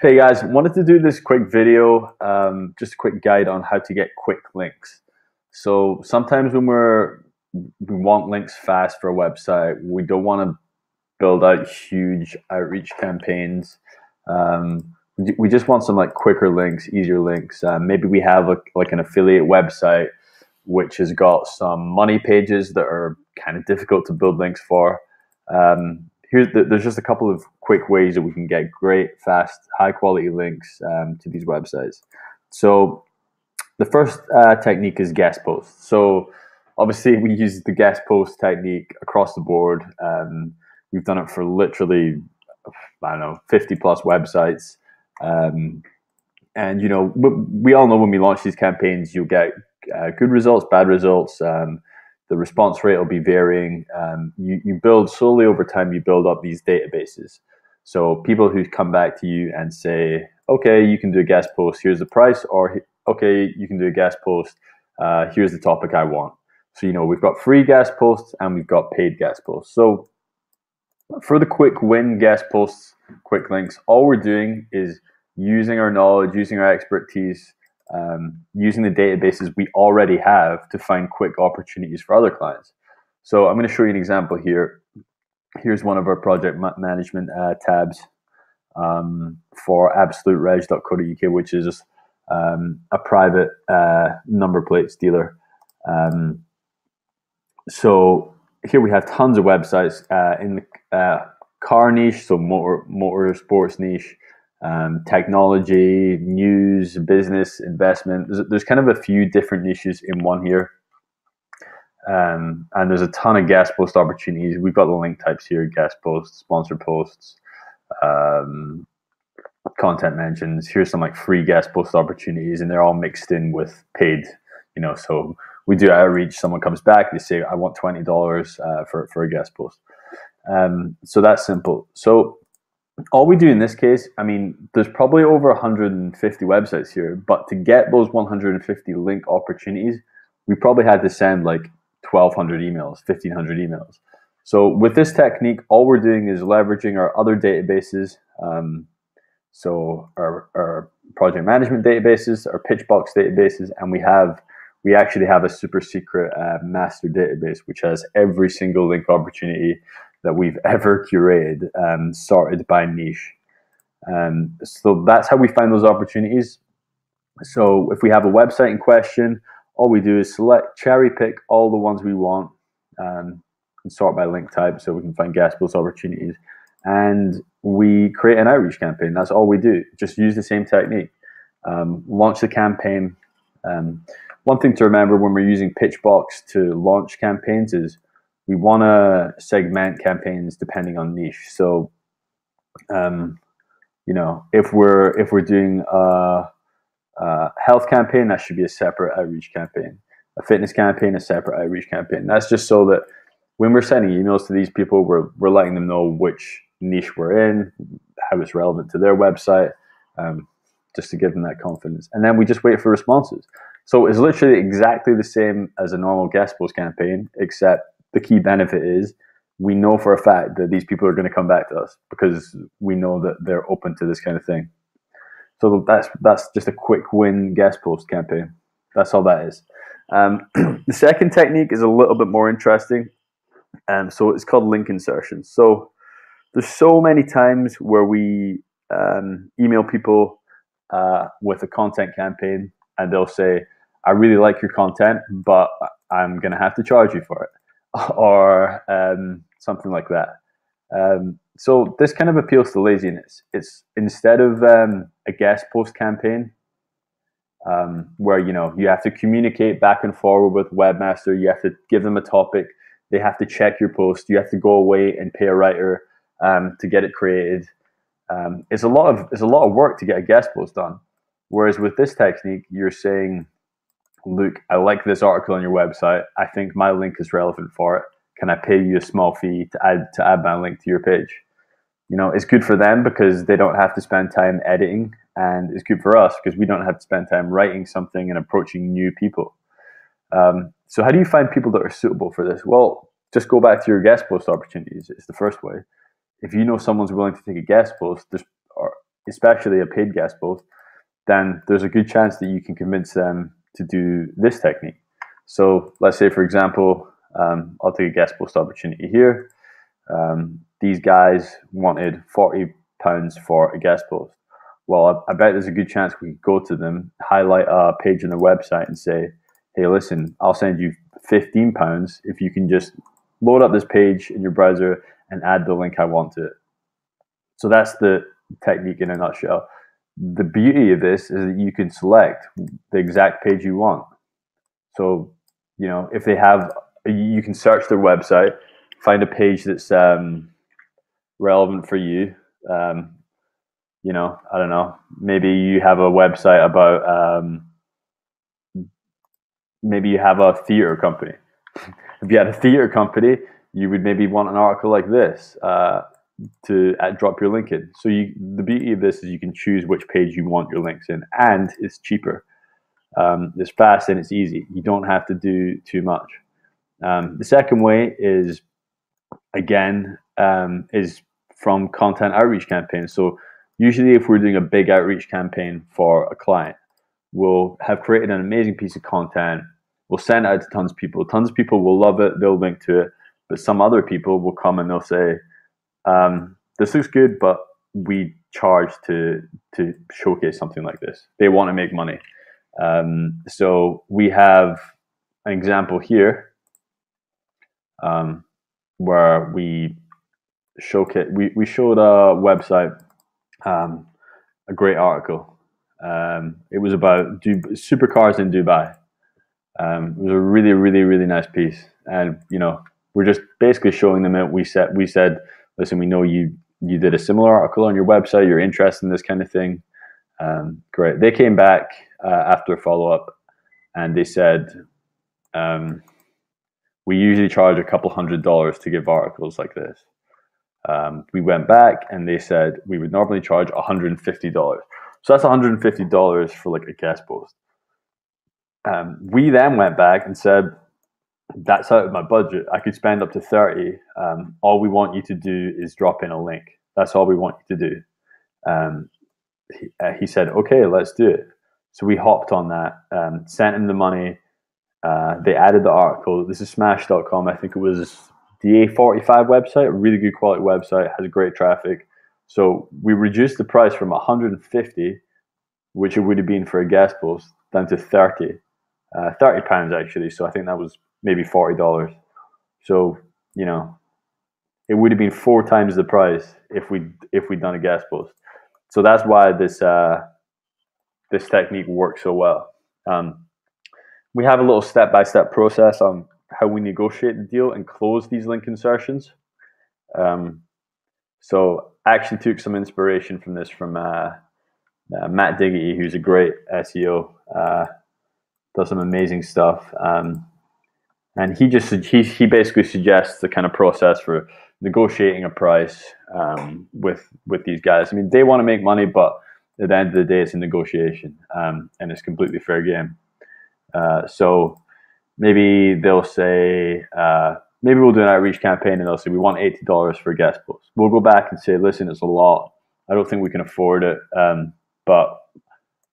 Hey guys, wanted to do this quick video, just a quick guide on how to get quick links. So sometimes when we want links fast for a website, we don't want to build out huge outreach campaigns. We just want some like quicker links, easier links. Maybe we have like an affiliate website which has got some money pages that are kind of difficult to build links for. There's just a couple of quick ways that we can get great, fast, high quality links to these websites. So the first technique is guest posts. So obviously we use the guest post technique across the board. We've done it for literally, I don't know, 50 plus websites. And you know, we all know when we launch these campaigns, you'll get good results, bad results. The response rate will be varying. You build slowly over time, you build up these databases. So people who come back to you and say, okay, you can do a guest post, here's the price, or okay, you can do a guest post, here's the topic I want. So, you know, we've got free guest posts and we've got paid guest posts. So for the quick win guest posts, quick links, all we're doing is using our knowledge, using our expertise, using the databases we already have to find quick opportunities for other clients. So I'm going to show you an example here. Here's one of our project management tabs for absolutereg.co.uk, which is a private number plates dealer. So here we have tons of websites in the car niche, so motor sports niche, technology, news, business, investment. There's kind of a few different niches in one here. And there's a ton of guest post opportunities. We've got the link types here: guest posts, sponsor posts, content mentions. Here's some like free guest post opportunities, and they're all mixed in with paid, you know, so we do outreach. Someone comes back, they say, I want $20 for a guest post. So that's simple. So all we do in this case, I mean, there's probably over 150 websites here, but to get those 150 link opportunities, we probably had to send like 1,200 emails, 1,500 emails. So with this technique, all we're doing is leveraging our other databases. So our project management databases, our Pitchbox databases, and we actually have a super secret master database, which has every single link opportunity that we've ever curated, sorted by niche. So that's how we find those opportunities. So if we have a website in question, all we do is cherry pick all the ones we want, and sort by link type so we can find guest post opportunities. And we create an outreach campaign. That's all we do. Just use the same technique. Launch the campaign. One thing to remember when we're using Pitchbox to launch campaigns is we want to segment campaigns depending on niche. So, you know, if we're doing a health campaign, that should be a separate outreach campaign. A fitness campaign, a separate outreach campaign. That's just so that when we're sending emails to these people, we're letting them know which niche we're in, how it's relevant to their website, just to give them that confidence. And then we just wait for responses. So it's literally exactly the same as a normal guest post campaign, except the key benefit is we know for a fact that these people are going to come back to us because we know that they're open to this kind of thing. So that's just a quick win guest post campaign. That's all that is. The second technique is a little bit more interesting. So it's called link insertion. So there's so many times where we email people with a content campaign, and they'll say, I really like your content, but I'm going to have to charge you for it, or something like that. So this kind of appeals to laziness. It's instead of a guest post campaign, where, you know, you have to communicate back and forward with webmaster, you have to give them a topic, they have to check your post, you have to go away and pay a writer to get it created. It's a lot of work to get a guest post done. Whereas with this technique, you're saying, look, I like this article on your website. I think my link is relevant for it. Can I pay you a small fee to add my link to your page? You know, it's good for them because they don't have to spend time editing, and it's good for us because we don't have to spend time writing something and approaching new people. So how do you find people that are suitable for this? Well, just go back to your guest post opportunities. It's the first way. If you know someone's willing to take a guest post, especially a paid guest post, then there's a good chance that you can convince them to do this technique. So let's say, for example, I'll take a guest post opportunity here. These guys wanted £40 for a guest post. Well, I bet there's a good chance we could go to them, highlight a page on their website and say, hey, listen, I'll send you £15 if you can just load up this page in your browser and add the link I want to it. So that's the technique in a nutshell. The beauty of this is that you can select the exact page you want. So, you know, if they have, you can search their website, find a page that's relevant for you. You know, I don't know, maybe you have a website about, maybe you have a theater company. If you had a theater company, you would maybe want an article like this to drop your link in. So the beauty of this is you can choose which page you want your links in, and it's cheaper. It's fast and it's easy. You don't have to do too much. The second way is, again, is from content outreach campaigns. So usually if we're doing a big outreach campaign for a client, we'll have created an amazing piece of content. We'll send it out to tons of people. Tons of people will love it. They'll link to it. But some other people will come and they'll say, this looks good, but we charge to showcase something like this. They want to make money. So we have an example here where we showcase. We showed a website a great article. It was about supercars in Dubai. It was a really, really, really nice piece, and you know, we're just basically showing them it. We said, listen, we know you did a similar article on your website. You're interested in this kind of thing. Great. They came back after a follow up, and they said, we usually charge a couple $100 to give articles like this. We went back and they said we would normally charge $150. So that's $150 for like a guest post. We then went back and said, that's out of my budget. I could spend up to 30. All we want you to do is drop in a link. That's all we want you to do. He said, okay, let's do it. So we hopped on that, sent him the money. They added the article. This is smash.com. I think it was the A45 website, a really good quality website, has great traffic. So we reduced the price from 150, which it would have been for a guest post, down to 30. £30 actually. So I think that was maybe $40. So, you know, it would have been 4 times the price if we'd done a guest post. So that's why this technique works so well. We have a little step-by-step process on how we negotiate the deal and close these link insertions. So I actually took some inspiration from this from Matt Diggity, who's a great SEO, does some amazing stuff. And he basically suggests the kind of process for negotiating a price with these guys. I mean, they want to make money, but at the end of the day, it's a negotiation, and it's completely fair game. So maybe they'll say, maybe we'll do an outreach campaign and they'll say, we want $80 for a guest post. We'll go back and say, listen, it's a lot. I don't think we can afford it. But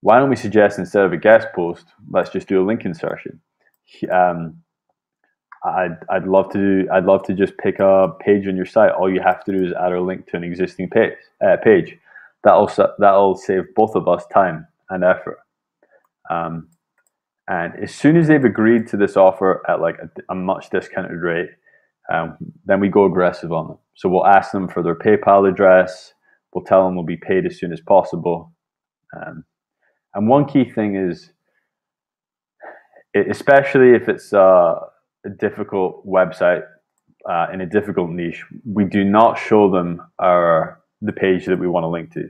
why don't we suggest instead of a guest post, let's just do a link insertion. I'd love to just pick a page on your site. All you have to do is add a link to an existing page. That'll save both of us time and effort. And as soon as they've agreed to this offer at like a much discounted rate, then we go aggressive on them. So we'll ask them for their PayPal address. We'll tell them we'll be paid as soon as possible. And one key thing is, especially if it's a difficult website in a difficult niche, we do not show them the page that we want to link to.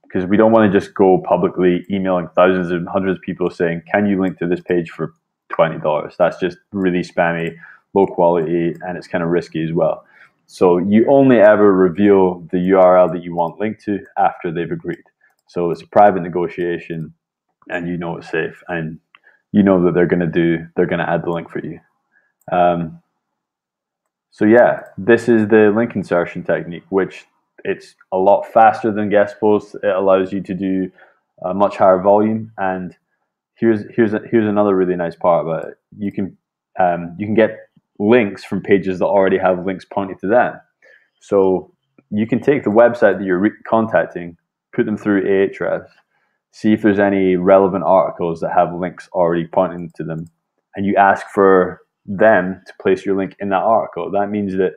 Because we don't want to just go publicly emailing thousands and hundreds of people saying, can you link to this page for $20? That's just really spammy, low quality, and it's kind of risky as well. So you only ever reveal the URL that you want linked to after they've agreed. So it's a private negotiation, and you know it's safe, and you know that they're going to add the link for you. So yeah, this is the link insertion technique, which it's a lot faster than guest posts. It allows you to do a much higher volume. And here's another really nice part about it. You can get links from pages that already have links pointing to them. So you can take the website that you're contacting, put them through Ahrefs, see if there's any relevant articles that have links already pointing to them, and you ask for them to place your link in that article. That means that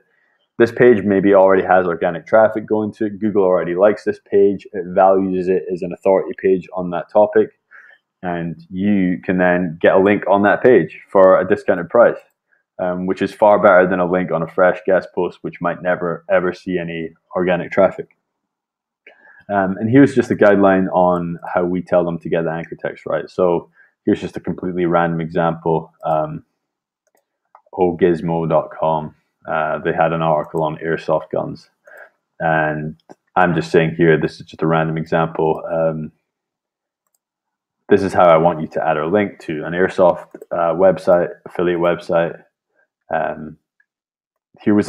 this page maybe already has organic traffic going to it. Google already likes this page. It values it as an authority page on that topic. And you can then get a link on that page for a discounted price, which is far better than a link on a fresh guest post, which might never, ever see any organic traffic. And here's just a guideline on how we tell them to get the anchor text right. So here's just a completely random example. Ogizmo.com. They had an article on airsoft guns, and I'm just saying here, this is just a random example. This is how I want you to add a link to an airsoft website, affiliate website. Here was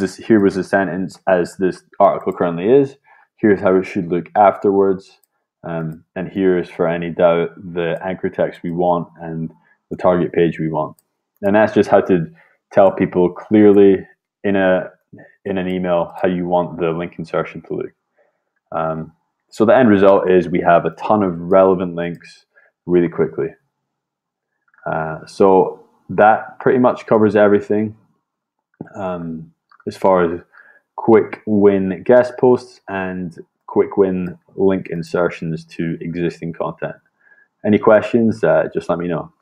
a sentence as this article currently is. Here's how it should look afterwards. And here's, for any doubt, the anchor text we want and the target page we want. And that's just how to tell people clearly in an email how you want the link insertion to look. So the end result is we have a ton of relevant links really quickly. So that pretty much covers everything as far as quick win guest posts and quick win link insertions to existing content. Any questions? Just let me know.